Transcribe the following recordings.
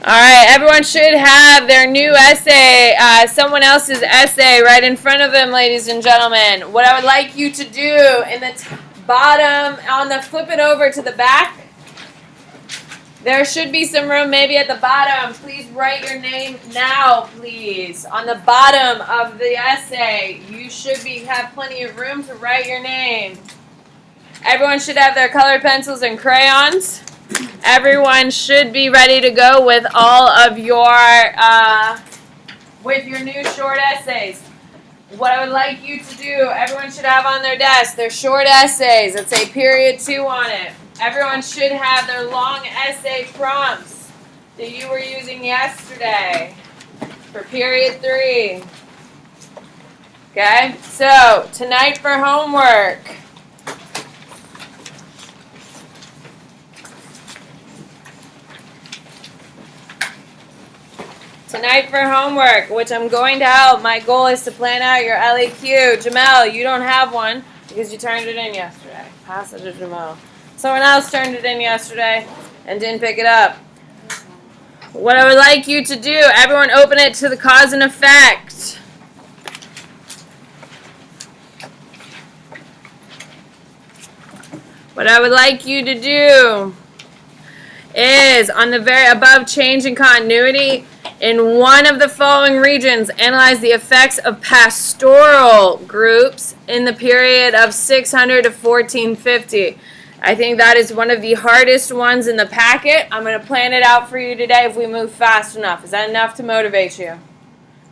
All right, everyone should have their new essay, someone else's essay right in front of them, ladies and gentlemen. What I would like you to do in the bottom, flip it over to the back. There should be some room maybe at the bottom. Please write your name now, please. On the bottom of the essay, you should have plenty of room to write your name. Everyone should have their colored pencils and crayons. Everyone should be ready to go with all of your new short essays. What I would like you to do, everyone should have on their desk their short essays that say period 2 on it. Everyone should have their long essay prompts that you were using yesterday for period 3. Okay, so tonight for homework. Tonight for homework, which I'm going to help. My goal is to plan out your LEQ. Jamel, you don't have one because you turned it in yesterday. Pass it to Jamel. Someone else turned it in yesterday and didn't pick it up. What I would like you to do, everyone open it to the cause and effect. What I would like you to do is on the very above change in continuity, in one of the following regions, analyze the effects of pastoral groups in the period of 600 to 1450. I think that is one of the hardest ones in the packet. I'm going to plan it out for you today if we move fast enough. Is that enough to motivate you?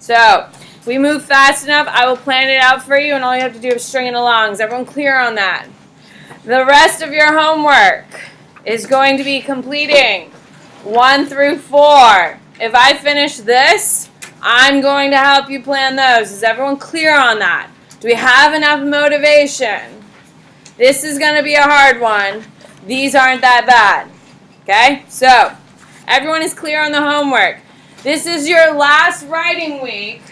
So, if we move fast enough, I will plan it out for you, and all you have to do is string it along. Is everyone clear on that? The rest of your homework is going to be completing 1 through 4. If I finish this, I'm going to help you plan those. Is everyone clear on that? Do we have enough motivation? This is going to be a hard one. These aren't that bad. Okay? So, everyone is clear on the homework. This is your last writing week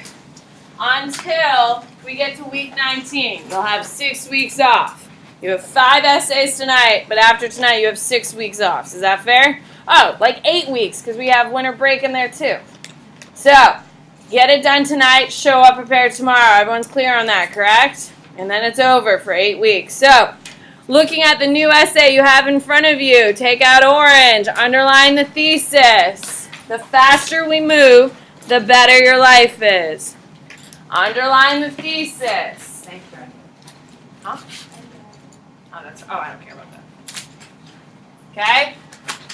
until we get to week 19. You'll have 6 weeks off. You have 5 essays tonight, but after tonight you have 6 weeks off. Is that fair? Oh, like 8 weeks, because we have winter break in there too. So, get it done tonight, show up prepared tomorrow. Everyone's clear on that, correct? And then it's over for 8 weeks. So, looking at the new essay you have in front of you, take out orange, underline the thesis. The faster we move, the better your life is. Underline the thesis. Thank you. Huh? I don't care about that. Okay?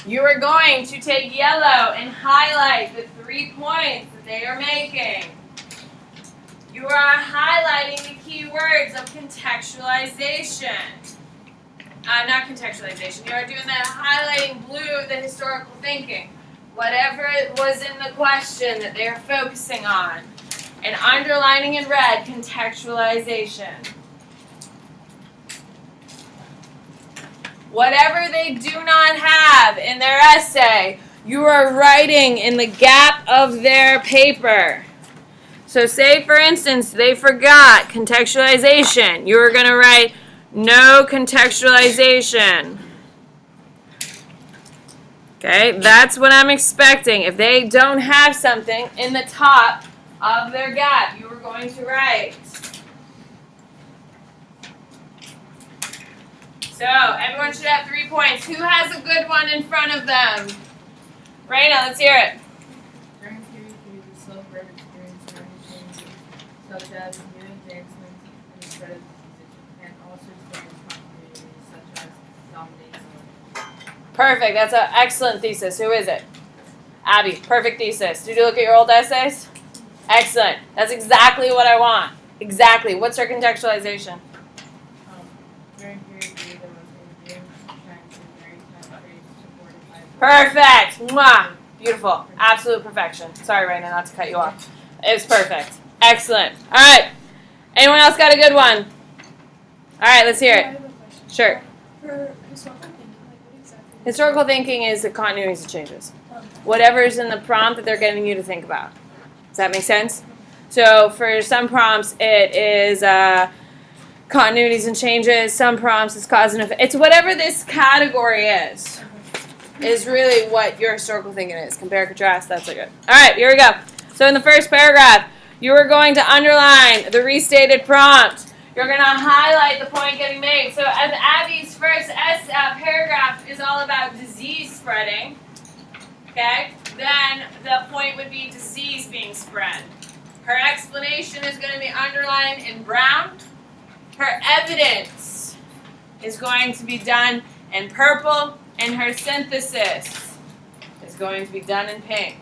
You are going to take yellow and highlight the 3 points that they are making. You are highlighting the key words of contextualization. Not contextualization. You are doing that highlighting blue, the historical thinking. Whatever it was in the question that they are focusing on. And underlining in red, contextualization. Whatever they do not have in their essay, you are writing in the gap of their paper. So say, for instance, they forgot contextualization. You are going to write no contextualization. Okay, that's what I'm expecting. If they don't have something in the top of their gap, you are going to write. So, everyone should have 3 points. Who has a good one in front of them? Raina, let's hear it. During period 3, the slope of experience changes, such as new advancements in the spread of disease, and also experience continuity, such as domination. Perfect. That's an excellent thesis. Who is it? Abby. Perfect thesis. Did you look at your old essays? Excellent. That's exactly what I want. Exactly. What's her contextualization? During period 3, there was a new trend in maritime trade supported by... Perfect. Mwah. Beautiful. Absolute perfection. Sorry, Raina, not to cut you off. It was perfect. Excellent. All right. Anyone else got a good one? All right, let's hear I it. have a question. Sure. For historical thinking, what exactly? Historical thinking is the continuities of changes. Whatever's in the prompt that they're getting you to think about. Does that make sense? So for some prompts, it is continuities and changes. Some prompts, it's cause and effect. It's whatever this category is. is really what your historical thinking is. Compare, contrast, that's so good. All right, here we go. So in the first paragraph, you are going to underline the restated prompt. You're going to highlight the point getting made. So as Abby's first paragraph is all about disease spreading, okay, then the point would be disease being spread. Her explanation is going to be underlined in brown. Her evidence is going to be done in purple, and her synthesis is going to be done in pink.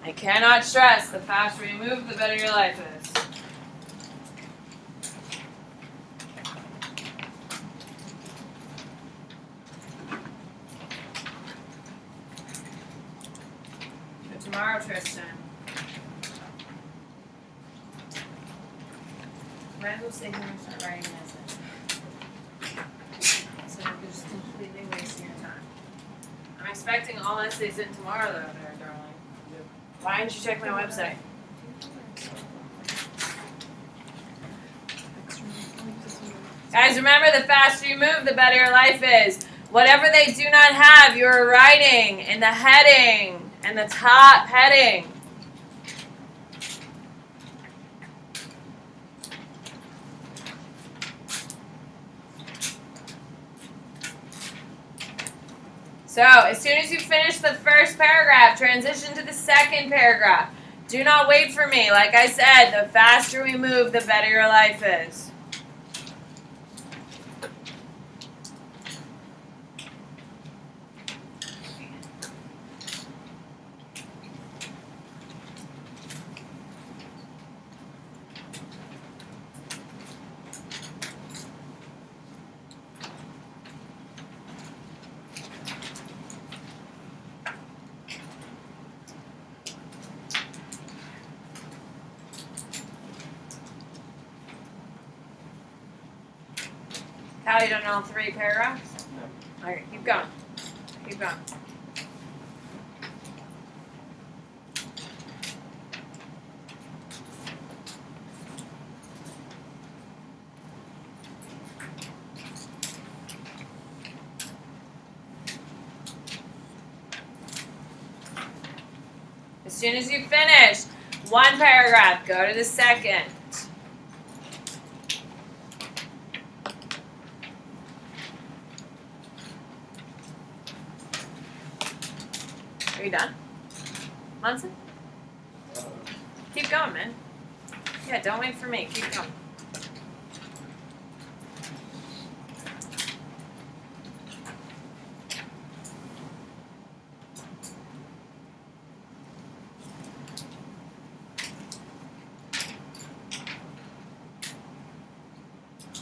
I cannot stress, the faster you move, the better your life is. So tomorrow, Tristan. Might as well stay here and start writing essays. So you're just completely wasting your time. I'm expecting all essays in tomorrow, though, there, darling. Why didn't you check my website? Guys, remember, the faster you move, the better your life is. Whatever they do not have, you're writing in the heading and the top heading. So, as soon as you finish the first paragraph, transition to the second paragraph. Do not wait for me. Like I said, the faster we move, the better your life is. How, you don't know 3 paragraphs? No. Alright, keep going. Keep going. As soon as you finish 1 paragraph, go to the second. Are you done? Munson? Keep going, man. Yeah, don't wait for me. Keep going.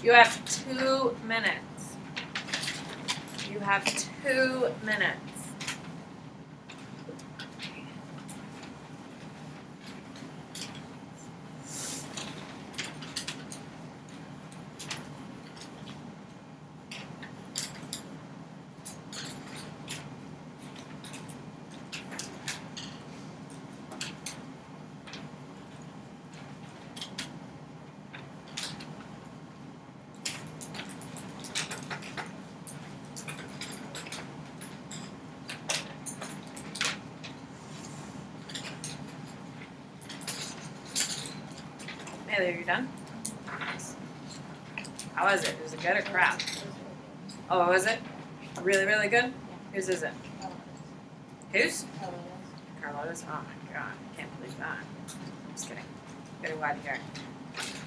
You have 2 minutes. You have 2 minutes. Hey, are you done? How was it? Was it good or crap? Oh, was it? Really, really good? Whose is it? Whose? Carlotta's? Oh my god, I can't believe that. I'm just kidding. Getting glad to hear.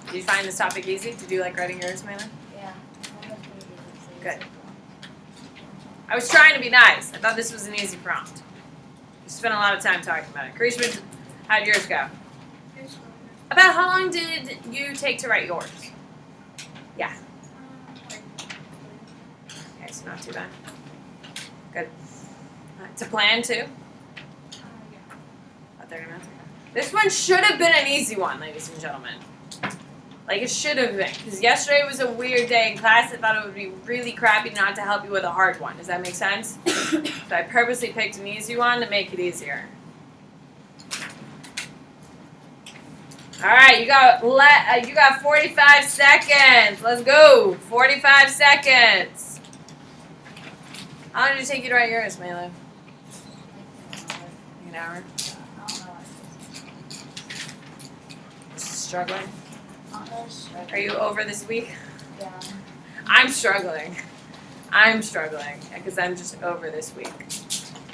Did you find this topic easy? Did you like writing yours, Mela? Yeah. Good. I was trying to be nice. I thought this was an easy prompt. You spent a lot of time talking about it. Karishma, how'd yours go? About how long did you take to write yours? Yeah. Okay, so not too bad. Good. To plan too? Yeah. About 30 minutes. This one should have been an easy one, ladies and gentlemen. Like it should have been. Because yesterday was a weird day in class. I thought it would be really crappy not to help you with a hard one. Does that make sense? So I purposely picked an easy one to make it easier. All right, you got 45 seconds. Let's go. 45 seconds. How long did it take you to write yours, Milo? An hour. I don't know. Struggling. Not really struggling. Are you over this week? Yeah. I'm struggling. I'm struggling because I'm just over this week.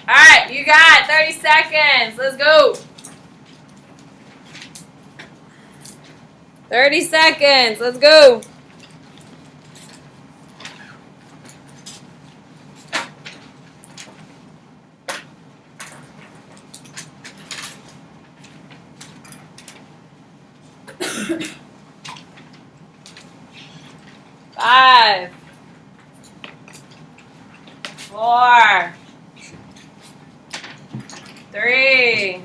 All right, you got 30 seconds. Let's go. 30 seconds. Let's go. Five, 4, 3,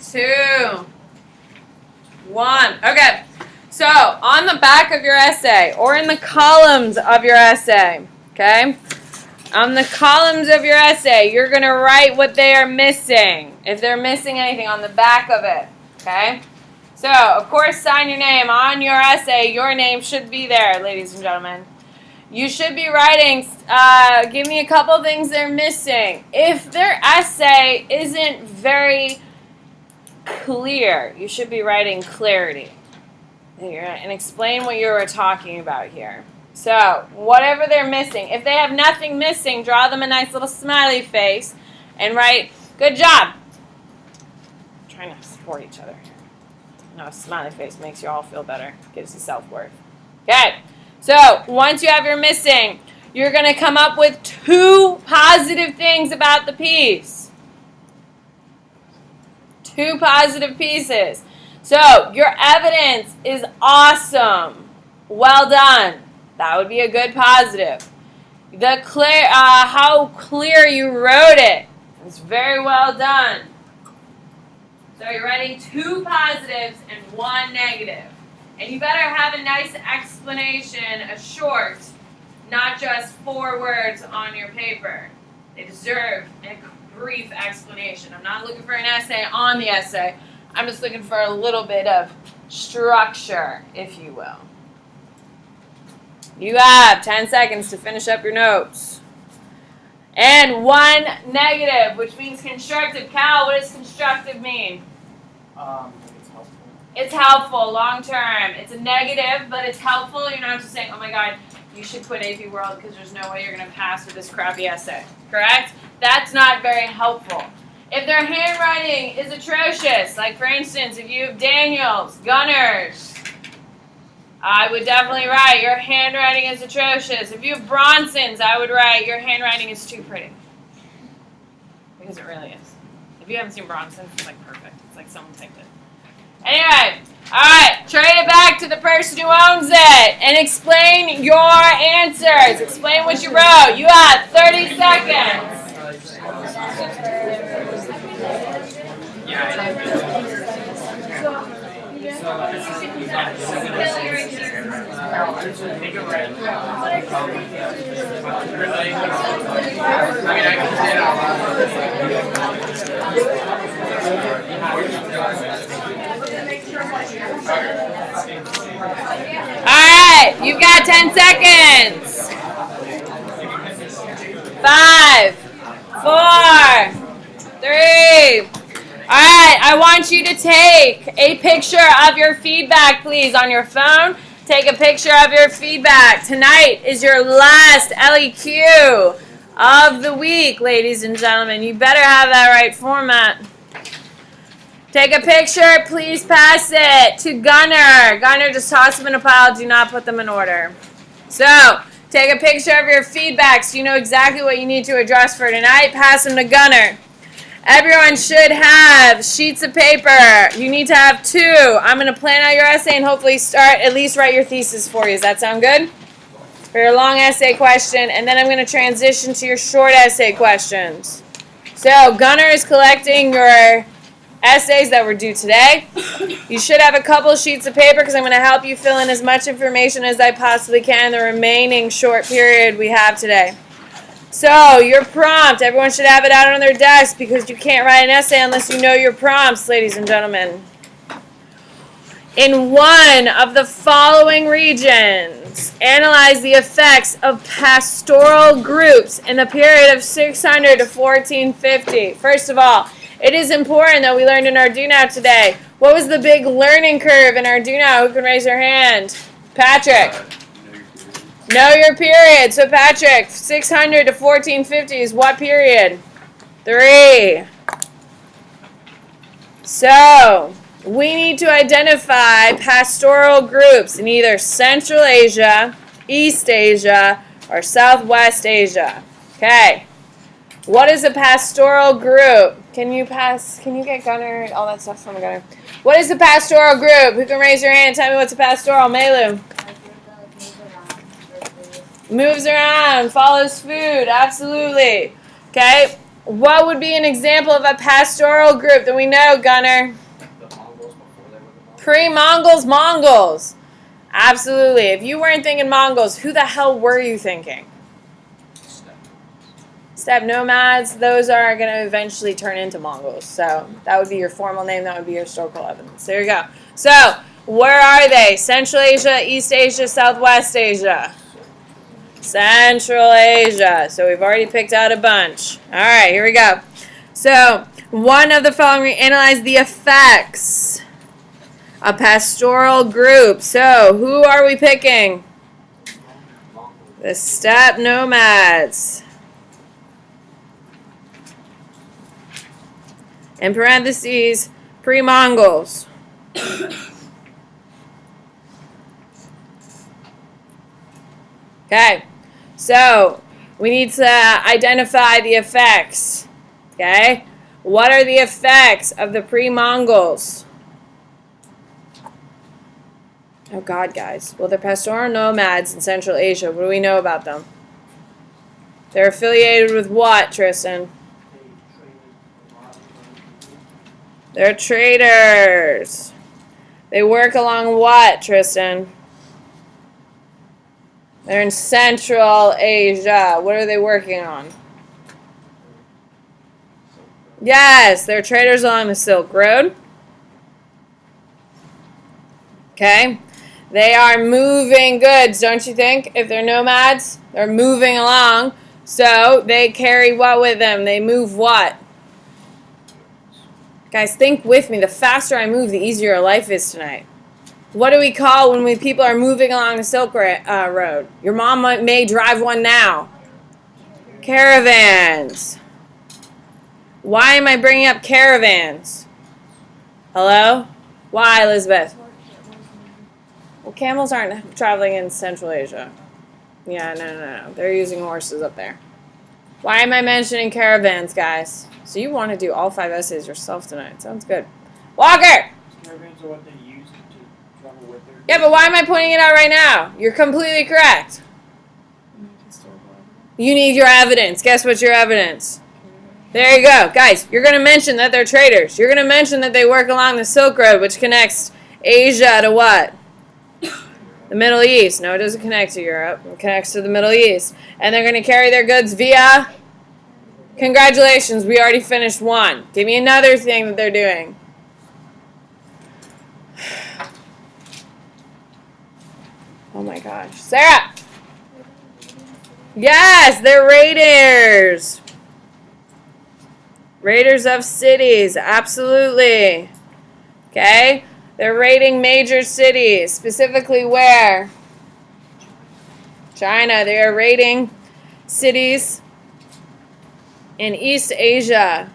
2, 1. Okay. So on the back of your essay or in the columns of your essay, okay? On the columns of your essay, you're going to write what they are missing. If they're missing anything on the back of it, okay? So, of course, sign your name on your essay. Your name should be there, ladies and gentlemen. You should be writing, give me a couple things they're missing. If their essay isn't very clear, you should be writing clarity. And explain what you were talking about here. So, whatever they're missing. If they have nothing missing, draw them a nice little smiley face and write, good job. I'm trying to support each other. No, a smiley face makes you all feel better. Gives you self-worth. Okay. So, once you have your missing, you're going to come up with 2 positive things about the piece. 2 positive pieces. So, your evidence is awesome. Well done. That would be a good positive. How clear you wrote it. It's very well done. So you're writing 2 positives and 1 negative. And you better have a nice explanation, a short, not just 4 words on your paper. They deserve a brief explanation. I'm not looking for an essay on the essay. I'm just looking for a little bit of structure, if you will. You have 10 seconds to finish up your notes. And 1 negative, which means constructive. Cal, what does constructive mean? It's helpful. It's helpful, long term. It's a negative, but it's helpful. You're not just saying, oh my God, you should quit AP World because there's no way you're going to pass with this crappy essay. Correct? That's not very helpful. If their handwriting is atrocious, like for instance, if you have Daniels, Gunners, I would definitely write, your handwriting is atrocious. If you have Bronsons, I would write, your handwriting is too pretty. Because it really is. If you haven't seen Bronsons, it's like perfect. It's like someone typed it. Anyway, alright, trade it back to the person who owns it and explain your answers. Explain what you wrote. You have 30 seconds. Alright, you've got 10 seconds. 5, 4, 3. Alright, I want you to take a picture of your feedback, please, on your phone. Take a picture of your feedback. Tonight is your last LEQ of the week, ladies and gentlemen. You better have that right format. Take a picture. Please pass it to Gunner. Gunner, just toss them in a pile. Do not put them in order. So, take a picture of your feedback so you know exactly what you need to address for tonight. Pass them to Gunner. Everyone should have sheets of paper. You need to have 2. I'm going to plan out your essay and hopefully at least write your thesis for you. Does that sound good? For your long essay question, and then I'm going to transition to your short essay questions. So, Gunner is collecting your essays that were due today. You should have a couple sheets of paper because I'm going to help you fill in as much information as I possibly can in the remaining short period we have today. So, your prompt, everyone should have it out on their desk because you can't write an essay unless you know your prompts, ladies and gentlemen. In one of the following regions, analyze the effects of pastoral groups in the period of 600 to 1450. First of all, it is important that we learned in Arduino today. What was the big learning curve in Arduino? Who can raise their hand? Patrick. Know your period. So Patrick, 600 to 1450 is what period? 3. So we need to identify pastoral groups in either Central Asia, East Asia, or Southwest Asia. Okay. What is a pastoral group? Can you get Gunner, all that stuff from Gunner? What is a pastoral group? Who can raise your hand and tell me what's a pastoral? Melu. Moves around, follows food, absolutely. Okay. What would be an example of a pastoral group that we know, Gunner? The Mongols before they were the Mongols. Pre-Mongols, Mongols. Absolutely. If you weren't thinking Mongols, who the hell were you thinking? Steppe nomads. Those are going to eventually turn into Mongols. So that would be your formal name. That would be your historical evidence. There you go. So where are they? Central Asia, East Asia, Southwest Asia? Central Asia. So we've already picked out a bunch. All right, here we go. So one of the following, we analyze the effects of pastoral groups. So who are we picking? The steppe nomads. In parentheses, pre-Mongols. Okay, so we need to identify the effects. Okay, what are the effects of the pre-Mongols? Oh God, guys. Well, they're pastoral nomads in Central Asia. What do we know about them? They're affiliated with what, Tristan? They're traders. They work along what, Tristan? They're in Central Asia. What are they working on? Yes, they're traders along the Silk Road. Okay. They are moving goods, don't you think? If they're nomads, they're moving along. So they carry what with them? They move what? Guys, think with me. The faster I move, the easier life is tonight. What do we call when people are moving along the Silk Road? Your mom may drive one now. Caravans. Why am I bringing up caravans? Hello? Why, Elizabeth? Well, camels aren't traveling in Central Asia. Yeah, no. They're using horses up there. Why am I mentioning caravans, guys? So you want to do all 5 essays yourself tonight. Sounds good. Walker! Caravans are what they use to travel with their... Yeah, but why am I pointing it out right now? You're completely correct. You need your evidence. Guess what's your evidence? There you go. Guys, you're going to mention that they're traders. You're going to mention that they work along the Silk Road, which connects Asia to what? The Middle East. No, it doesn't connect to Europe. It connects to the Middle East. And they're going to carry their goods via... Congratulations, we already finished one. Give me another thing that they're doing. Oh my gosh. Sarah! Yes, they're raiders. Raiders of cities, absolutely. Okay? They're raiding major cities. Specifically where? China. They are raiding cities in East Asia.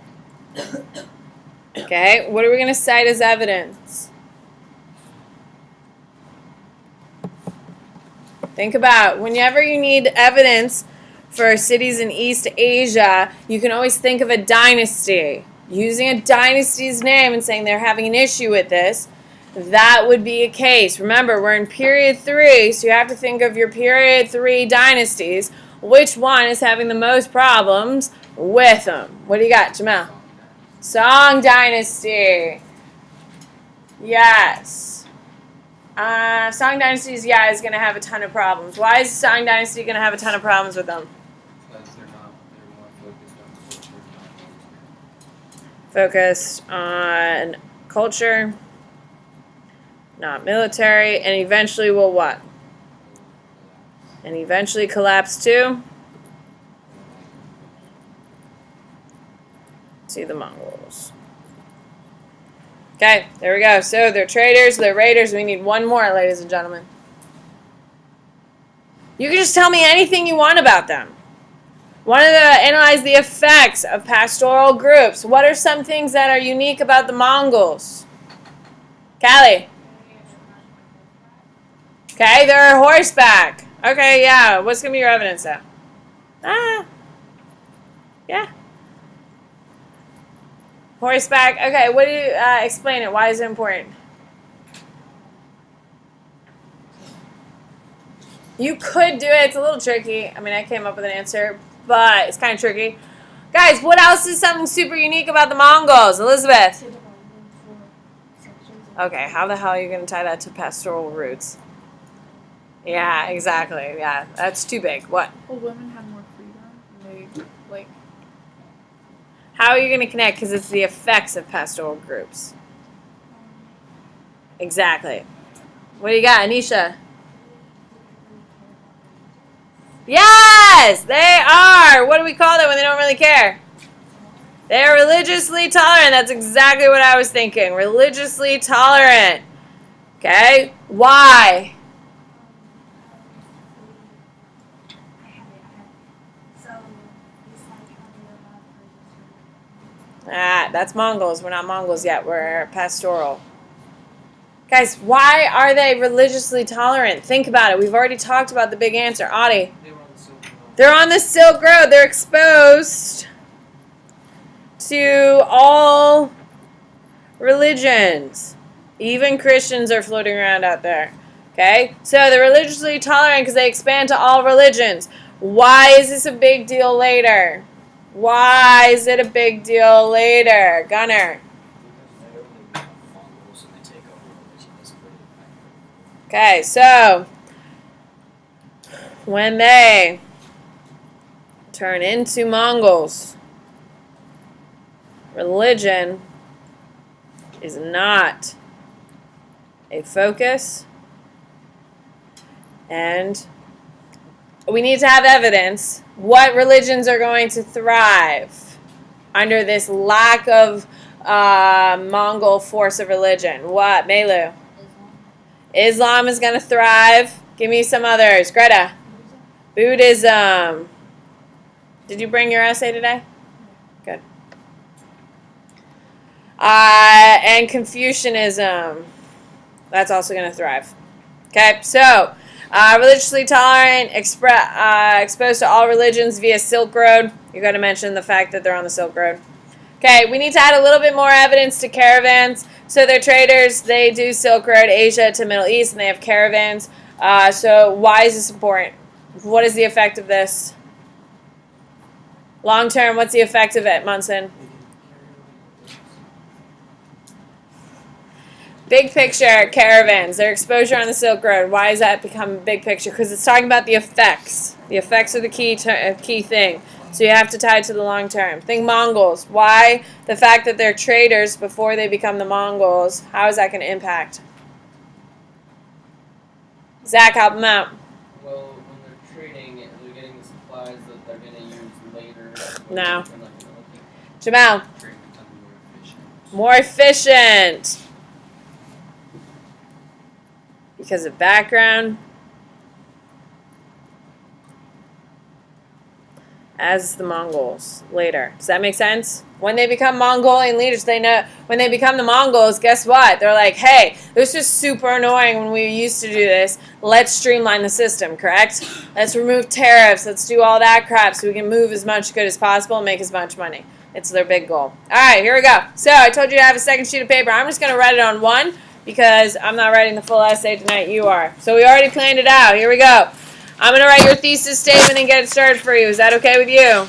Okay, what are we going to cite as evidence? Think about, whenever you need evidence for cities in East Asia, you can always think of a dynasty. Using a dynasty's name and saying they're having an issue with this, that would be a case. Remember, we're in period 3, so you have to think of your period 3 dynasties. Which one is having the most problems with them? What do you got, Jamel? Song Dynasty. Yes. Song Dynasty is going to have a ton of problems. Why is Song Dynasty going to have a ton of problems with them? Because they're more focused on culture. Focused on culture. not military, and eventually will what? And eventually collapse to the Mongols. Okay, there we go. So they're traitors, they're raiders. We need one more, ladies and gentlemen. You can just tell me anything you want about them. Wanted to analyze the effects of pastoral groups. What are some things that are unique about the Mongols? Callie. Okay, they're horseback. Okay, yeah. What's going to be your evidence though? Yeah. Horseback. Okay, what do you explain it? Why is it important? You could do it. It's a little tricky. I mean, I came up with an answer, but it's kind of tricky. Guys, what else is something super unique about the Mongols? Elizabeth. Okay, how the hell are you going to tie that to pastoral roots? Yeah, exactly. Yeah, that's too big. What? Well, women have more freedom. And they, like... How are you going to connect? Because it's the effects of pastoral groups. Exactly. What do you got, Anisha? Yes, they are. What do we call them when they don't really care? They're religiously tolerant. That's exactly what I was thinking. Religiously tolerant. Okay? Why? That's Mongols. We're not Mongols yet. We're pastoral. Guys, why are they religiously tolerant? Think about it. We've already talked about the big answer. Audie. They're on the Silk Road. They're exposed to all religions. Even Christians are floating around out there. Okay? So they're religiously tolerant because they expand to all religions. Why is this a big deal later? Why is it a big deal later? Gunner. Okay, so when they turn into Mongols, religion is not a focus, and we need to have evidence what religions are going to thrive under this lack of Mongol force of religion. What, Melu? Islam is going to thrive. Give me some others. Greta. Buddhism. Did you bring your essay today? Good. And Confucianism. That's also going to thrive. Okay, so religiously tolerant, exposed to all religions via Silk Road. You've got to mention the fact that they're on the Silk Road. Okay, we need to add a little bit more evidence to caravans. So they're traders. They do Silk Road, Asia to Middle East, and they have caravans. So why is this important? What is the effect of this? Long term, what's the effect of it, Munson? Big picture, caravans. Their exposure on the Silk Road. Why does that become big picture? Because it's talking about the effects. The effects are the key thing. So you have to tie it to the long term. Think Mongols. Why? The fact that they're traders before they become the Mongols. How is that going to impact? Zach, help them out. Well, when they're trading, they're getting the supplies that they're going to use later. No. Jamal. Trading becomes More efficient. Because of background. As the Mongols later. Does that make sense? When they become Mongolian leaders, they know when they become the Mongols, guess what? They're like, hey, this was super annoying when we used to do this. Let's streamline the system, correct? Let's remove tariffs. Let's do all that crap so we can move as much good as possible and make as much money. It's their big goal. All right, here we go. So I told you to have a second sheet of paper. I'm just going to write it on one because I'm not writing the full essay tonight. You are. So we already planned it out. Here we go. I'm going to write your thesis statement and get it started for you. Is that okay with you?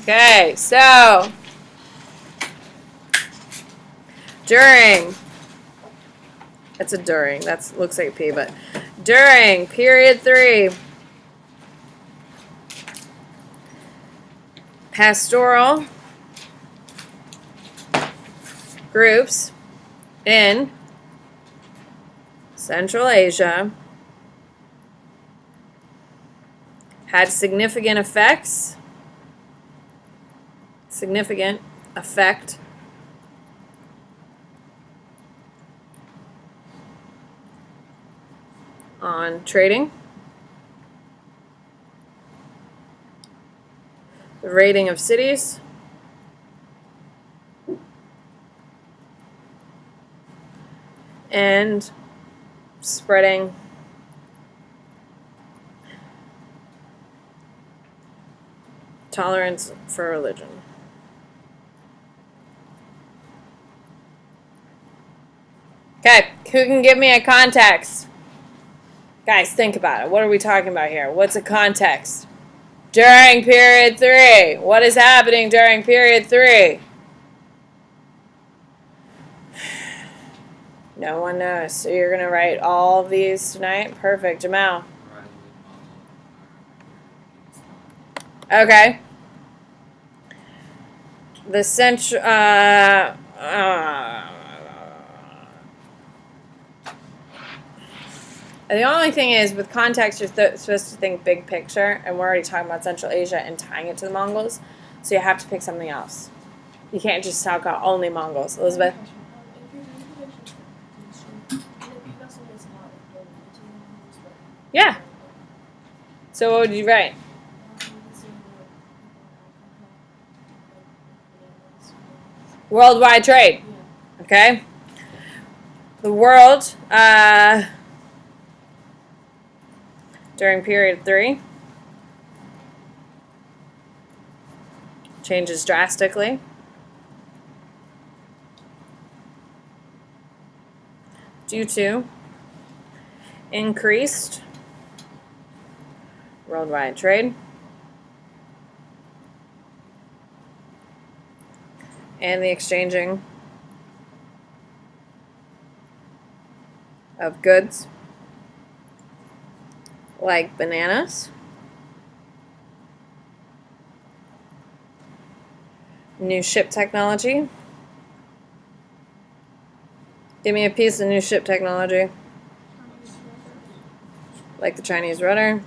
Okay, so during, that's a during, that looks like a P, but during period 3, pastoral groups in Central Asia had significant effect on trading, the rating of cities, and spreading tolerance for religion. Okay, who can give me a context? Guys, think about it. What are we talking about here? What's a context? During period 3. What is happening during period 3? No one knows. So you're going to write all of these tonight? Perfect. Jamal. Okay. The central... the only thing is, with context, you're supposed to think big picture, and we're already talking about Central Asia and tying it to the Mongols, so you have to pick something else. You can't just talk about only Mongols. Elizabeth? Yeah. So what would you write? Worldwide trade. Okay. The world, during period 3, changes drastically due to increased worldwide trade and the exchanging of goods like bananas, new ship technology. Give me a piece of new ship technology. Like the Chinese rudder.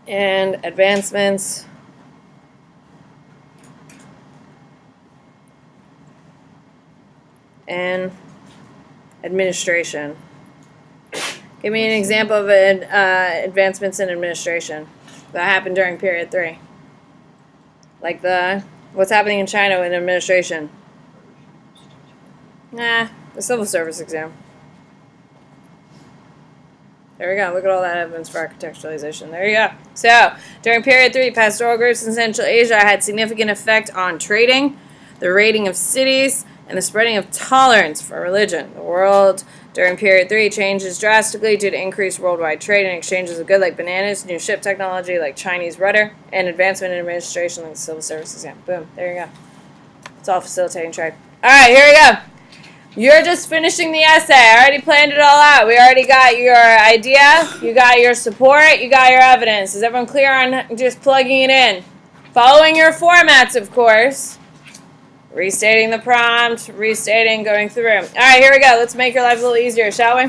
And advancements and administration. Give me an example of advancements in administration that happened during period 3. Like what's happening in China in administration? The civil service exam. There we go. Look at all that evidence for architecturalization. There you go. So, during period 3, pastoral groups in Central Asia had significant effect on trading, the rating of cities, and the spreading of tolerance for religion. The world during period 3 changes drastically due to increased worldwide trade and exchanges of goods like bananas, new ship technology like Chinese rudder, and advancement in administration like the civil service exam. Boom. There you go. It's all facilitating trade. All right, here we go. You're just finishing the essay. I already planned it all out. We already got your idea. You got your support. You got your evidence. Is everyone clear on just plugging it in? Following your formats, of course. Restating the prompt, restating, going through. All right, here we go. Let's make your life a little easier, shall we?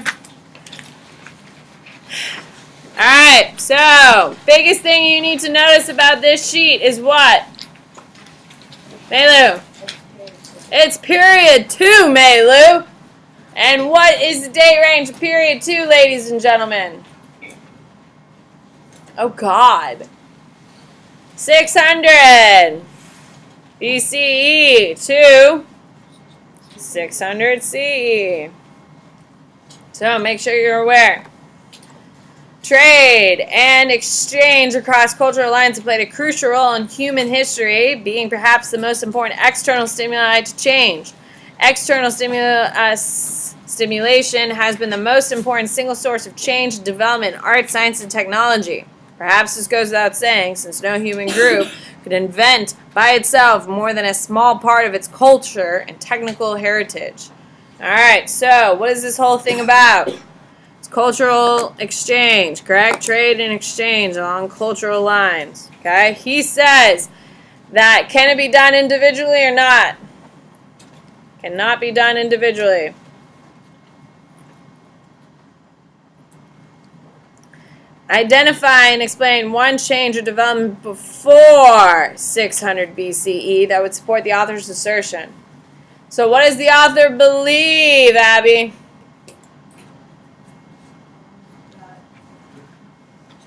All right, so biggest thing you need to notice about this sheet is what? Meilu. It's period 2, Meilu. And what is the date range of period 2, ladies and gentlemen? Oh, God. 600 BCE to 600 CE. So make sure you're aware. Trade and exchange across cultural lines have played a crucial role in human history, being perhaps the most important external stimuli to change. External stimulation has been the most important single source of change and development in art, science, and technology. Perhaps this goes without saying, since no human group could invent by itself more than a small part of its culture and technical heritage. All right, so what is this whole thing about? Cultural exchange, correct? Trade and exchange along cultural lines, okay? He says that can it be done individually or not? Cannot be done individually. Identify and explain one change or development before 600 BCE that would support the author's assertion. So what does the author believe, Abby? That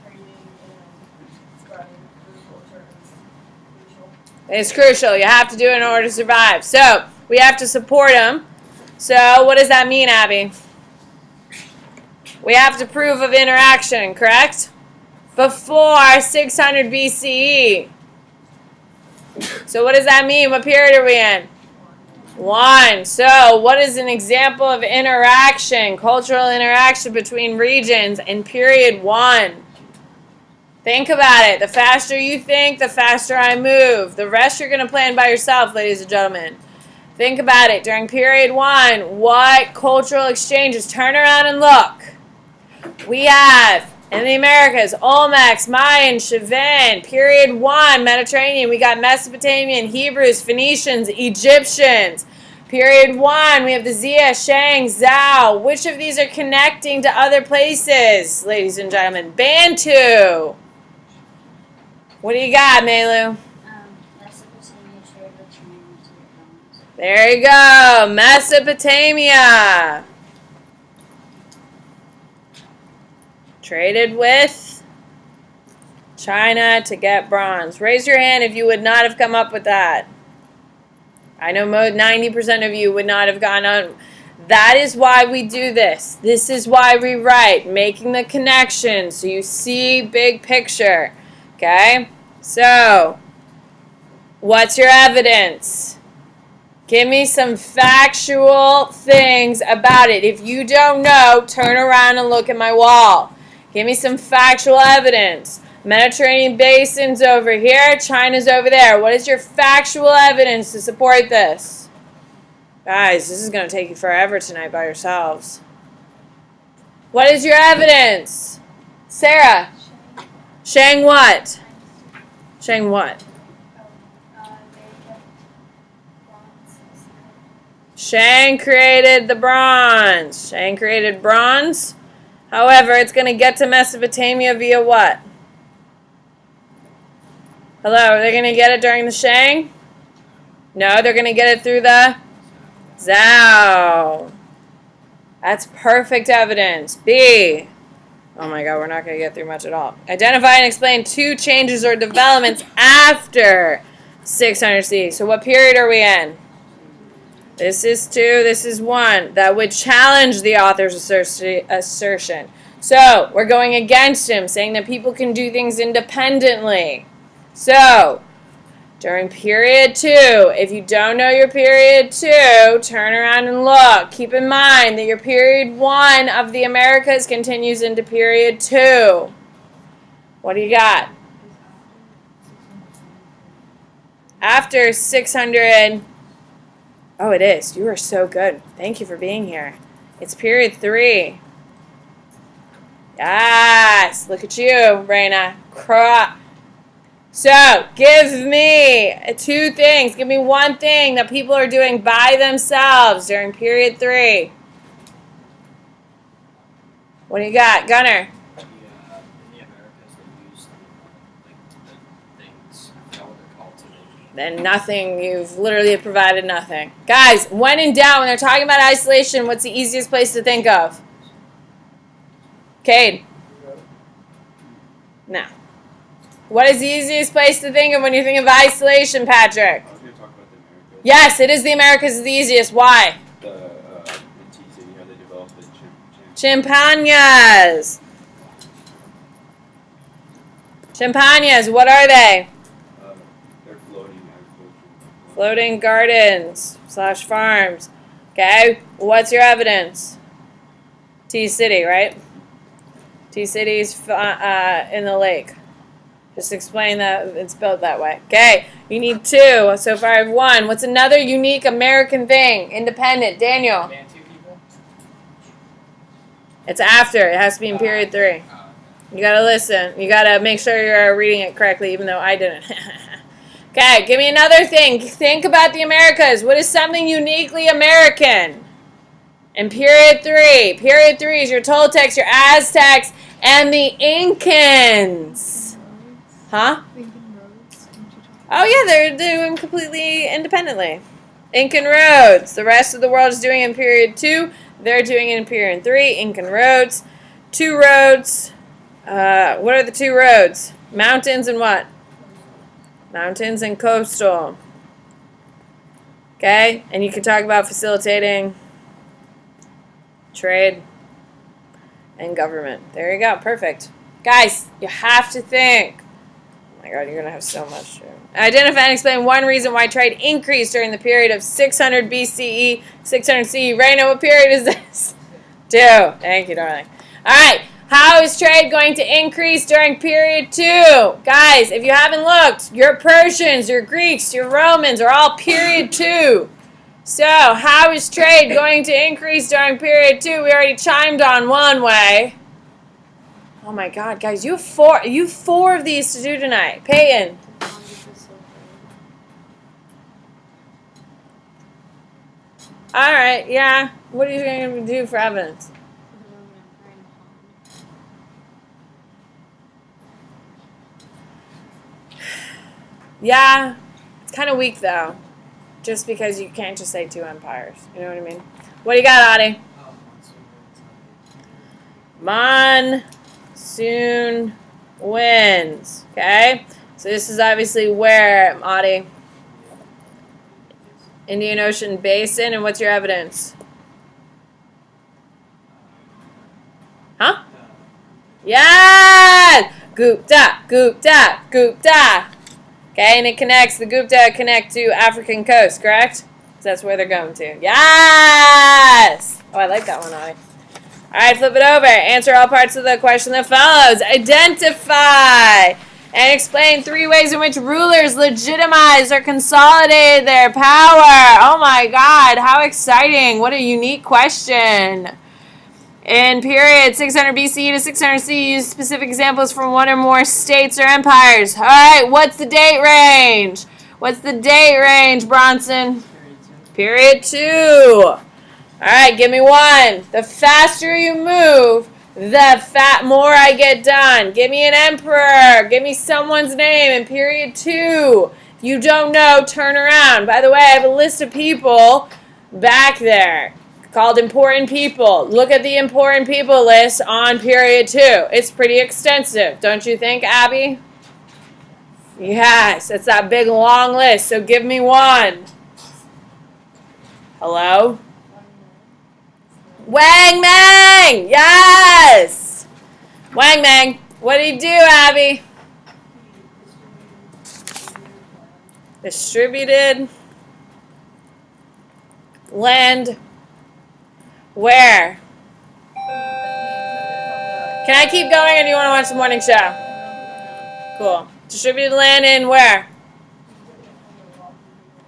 training and spreading food culture is crucial. It's crucial. You have to do it in order to survive. So we have to support him. So what does that mean, Abby? We have to prove of interaction, correct? Before 600 BCE. So what does that mean? What period are we in? 1. So what is an example of interaction, cultural interaction between regions in period 1? Think about it. The faster you think, the faster I move. The rest you're going to plan by yourself, ladies and gentlemen. Think about it. During period 1, what cultural exchanges? Turn around and look. We have, in the Americas, Olmecs, Mayan, Chavin. Period 1, Mediterranean. We got Mesopotamian, Hebrews, Phoenicians, Egyptians. Period 1, we have the Xia, Shang, Zhao. Which of these are connecting to other places, ladies and gentlemen? Bantu. What do you got, Melu? Mesopotamia trade with China to Vietnam. There you go. Mesopotamia. Traded with China to get bronze. Raise your hand if you would not have come up with that. I know 90% of you would not have gone on. That is why we do this. This is why we write, making the connection so you see big picture. Okay? So, what's your evidence? Give me some factual things about it. If you don't know, turn around and look at my wall. Give me some factual evidence. Mediterranean basin's over here, China's over there. What is your factual evidence to support this? Guys, this is going to take you forever tonight by yourselves. What is your evidence? Sarah? Shang what? Shang what? Shang created the bronze. Shang created bronze. However, it's going to get to Mesopotamia via what? Hello, are they going to get it during the Shang? No, they're going to get it through the Zhao. That's perfect evidence. B. Oh my God, we're not going to get through much at all. Identify and explain 2 changes or developments after 600 CE. So what period are we in? This is 2, this is 1. That would challenge the author's assertion. So, we're going against him, saying that people can do things independently. So, during period 2, if you don't know your period 2, turn around and look. Keep in mind that your period 1 of the Americas continues into period 2. What do you got? After 600... Oh, it is. You are so good. Thank you for being here. It's period 3. Yes. Look at you, Raina. So, give me 2 things. Give me 1 thing that people are doing by themselves during period 3. What do you got? Gunner? In the Americas, they use the things. I forgot what they're called today. Then nothing. You've literally provided nothing. Guys, when in doubt, when they're talking about isolation, what's the easiest place to think of? Cade? No. What is the easiest place to think of when you think of isolation, Patrick? I was going to talk about the Americas. Yes, it is the Americas is the easiest. Why? The T-City, how they developed the Chimpañas. Chimpañas, what are they? they're floating agriculture. Floating gardens / farms. Okay, what's your evidence? T-City, right? T-City's in the lake. Just explain that it's built that way. Okay, you need 2. So far I have 1. What's another unique American thing? Independent. Daniel. Bantu people? It's after. It has to be in period 3. You gotta listen. You gotta make sure you're reading it correctly, even though I didn't. Okay, give me another thing. Think about the Americas. What is something uniquely American? And period 3. Period 3 is your Toltecs, your Aztecs, and the Incans. Huh? Lincoln Roads. Oh yeah, they're doing completely independently. Incan roads. The rest of the world is doing it in period 2. They're doing it in period 3. Incan roads. 2 roads. What are the 2 roads? Mountains and what? Mountains and coastal. Okay? And you can talk about facilitating trade and government. There you go. Perfect. Guys, you have to think. Oh my god, you're going to have so much to identify and explain one reason why trade increased during the period of 600 BCE, 600 CE. Raina, what period is this? 2. Thank you, darling. All right. How is trade going to increase during period 2? Guys, if you haven't looked, your Persians, your Greeks, your Romans are all period 2. So, how is trade going to increase during period 2? We already chimed on one way. Oh my god, guys, you have 4 of these to do tonight. Peyton. Alright, yeah. What are you going to do for evidence? Yeah, it's kind of weak though. Just because you can't just say 2 empires. You know what I mean? What do you got, Adi? Monsoon winds. Okay? So this is obviously where, Adi? Indian Ocean Basin. And what's your evidence? Huh? Yes! Gupta, Gupta, Gupta. Okay, and it connects, the Gupta connect to African coast, correct? So that's where they're going to. Yes! Oh, I like that one, Ollie. All right, flip it over. Answer all parts of the question that follows. Identify and explain 3 ways in which rulers legitimized or consolidated their power. Oh my God, how exciting. What a unique question. In period 600 BCE to 600 CE, use specific examples from one or more states or empires. All right, what's the date range? What's the date range, Bronson? Period 2. All right, give me one. The faster you move, the more I get done. Give me an emperor. Give me someone's name in period 2. If you don't know, turn around. By the way, I have a list of people back there called important people. Look at the important people list on period 2. It's pretty extensive, don't you think, Abby? Yes, it's that big long list, so give me one. Hello? Wang Mang! Yes! Wang Mang, what did he do, Abby? Distributed land. Where? Can I keep going or do you want to watch the morning show? Cool. Distributed land in where?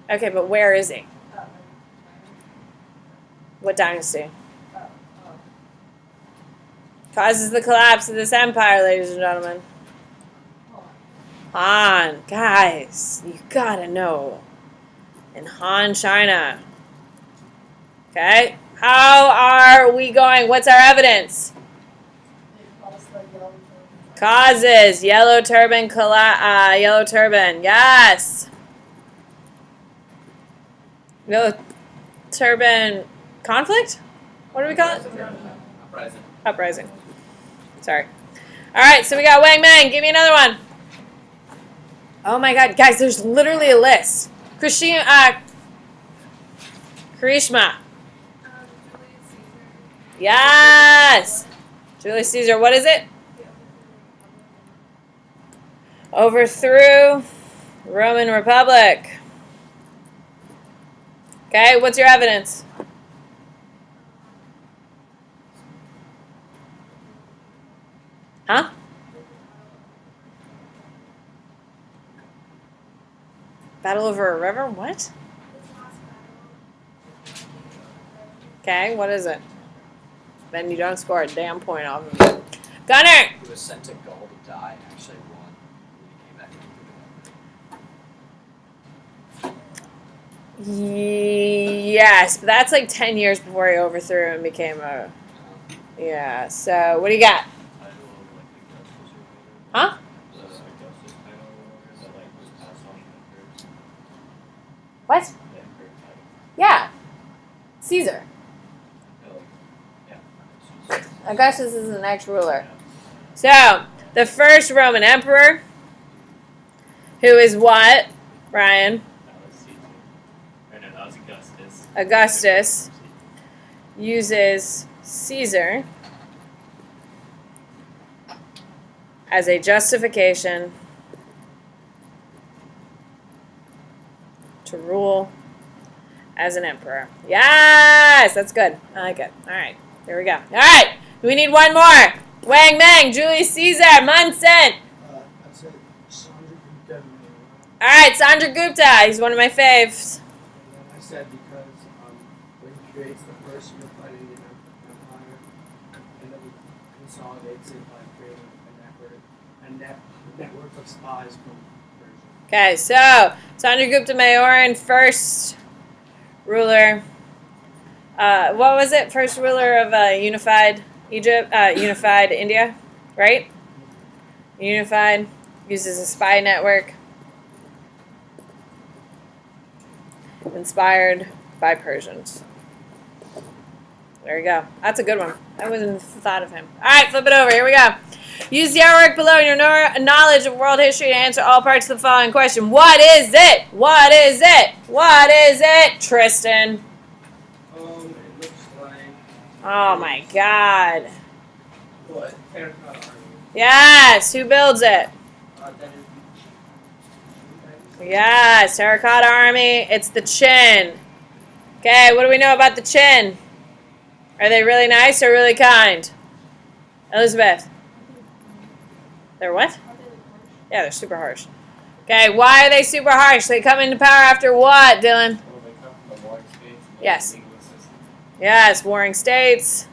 Okay, but where is he? What dynasty? Causes the collapse of this empire, ladies and gentlemen. Han. Guys, you gotta know. In Han, China. Okay? How are we going? What's our evidence? Causes. Yellow turban. Yellow turban. Yes. Yellow turban conflict? What do we call it? Uprising. Uprising. Sorry. All right, so we got Wang Mang. Give me another one. Oh my God, guys, there's literally a list. Karishma. Yes. Julius Caesar. What is it? Overthrew Roman Republic. Okay, what's your evidence? Huh? Battle over a river? What? Okay, what is it? Then you don't score a damn point off of it. Gunner! He was sent to Gaul to die and actually won. He came back Yes, but that's like 10 years before he overthrew and became a. Yeah, so what do you got? Title of like Augustus or whatever. Huh? The Augustus title or whatever that like was passed on to emperors. What? The emperor title. Yeah. Caesar. No, yeah. Augustus is the next ruler. So, the first Roman emperor, who is what, Ryan? That was Caesar. Or no, that was Augustus. Augustus uses Caesar as a justification to rule as an emperor. Yes, that's good. I like it. All right, here we go. All right, we need one more. Wang Mang, Julius Caesar, Munson. I'd say Sandra Gupta. All right, Sandra Gupta. He's one of my faves. And then I said because when he creates the first unified Indian empire, and then he consolidates it by creating a network of spies from Persia. Okay, so Sandra Gupta Mayoran, first ruler. What was it? First ruler of unified Egypt, unified India, right? Unified, uses a spy network. Inspired by Persians. There we go. That's a good one. I wasn't thought of him. All right, flip it over. Here we go. Use the artwork below in your knowledge of world history to answer all parts of the following question. What is it? What is it? What is it, Tristan? It looks like Oh my God. what? Terracotta Army. Yes. Who builds it? That is Yes. Terracotta Army. It's the Chin. Okay. What do we know about the Chin? Are they really nice or really kind? Elizabeth. They're what? Yeah, they're super harsh. Okay, why are they super harsh? They come into power after what, Dylan? Well, they come from the warring states. And Yes. the legal system. Yes, warring states,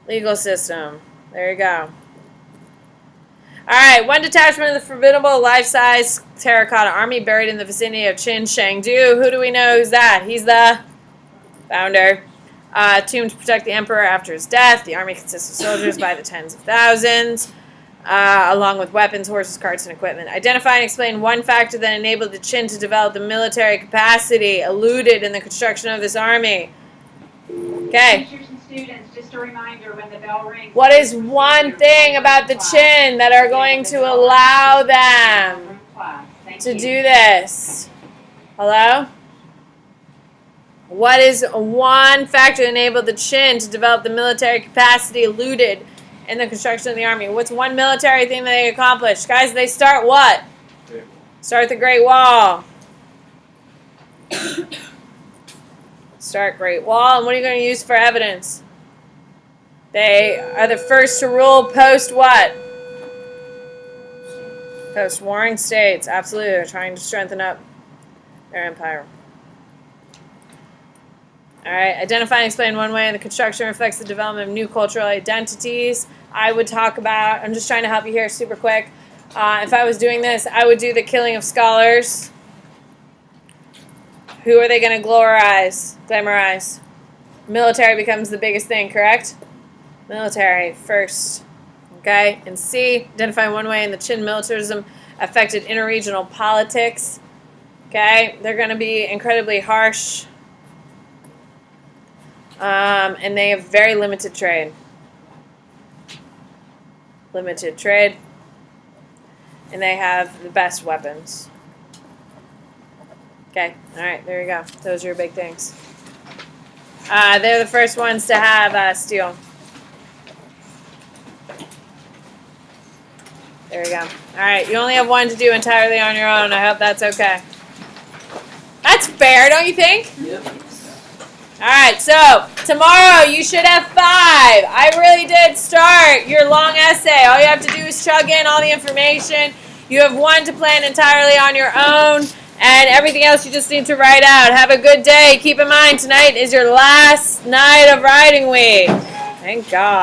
legal system. There you go. All right, one detachment of the formidable life-size terracotta army buried in the vicinity of Qin Shangdu. Who do we know who's that? He's the founder. Tomb to protect the emperor after his death. The army consists of soldiers by the tens of thousands, along with weapons, horses, carts, and equipment. Identify and explain one factor that enabled the Qin to develop the military capacity eluded in the construction of this army. Okay. Teachers and students, just a reminder, when the bell rings. What is one thing about the Qin that are going to allow them to do this? Hello? What is one factor that enabled the Qin to develop the military capacity eluded in the construction of the army? What's one military thing that they accomplished? Guys, they start what? Start the Great Wall. Start Great Wall. And what are you going to use for evidence? They are the first to rule post what? Post warring states. Absolutely. They're trying to strengthen up their empire. All right. Identify and explain one way the construction reflects the development of new cultural identities. I would talk about, I'm just trying to help you here super quick. If I was doing this, I would do the killing of scholars. Who are they going to glamorize? Military becomes the biggest thing, correct? Military first. Okay? And C, identify one way in the Qin militarism affected interregional politics. Okay? They're going to be incredibly harsh. And they have very limited trade. Limited trade. And they have the best weapons. Okay, all right, there you go. Those are your big things. They're the first ones to have steel. There we go. All right, you only have one to do entirely on your own. I hope that's okay. That's fair, don't you think? Yep. All right, so tomorrow you should have 5. I really did start your long essay. All you have to do is chug in all the information. You have 1 to plan entirely on your own. And everything else you just need to write out. Have a good day. Keep in mind, tonight is your last night of writing week. Thank God.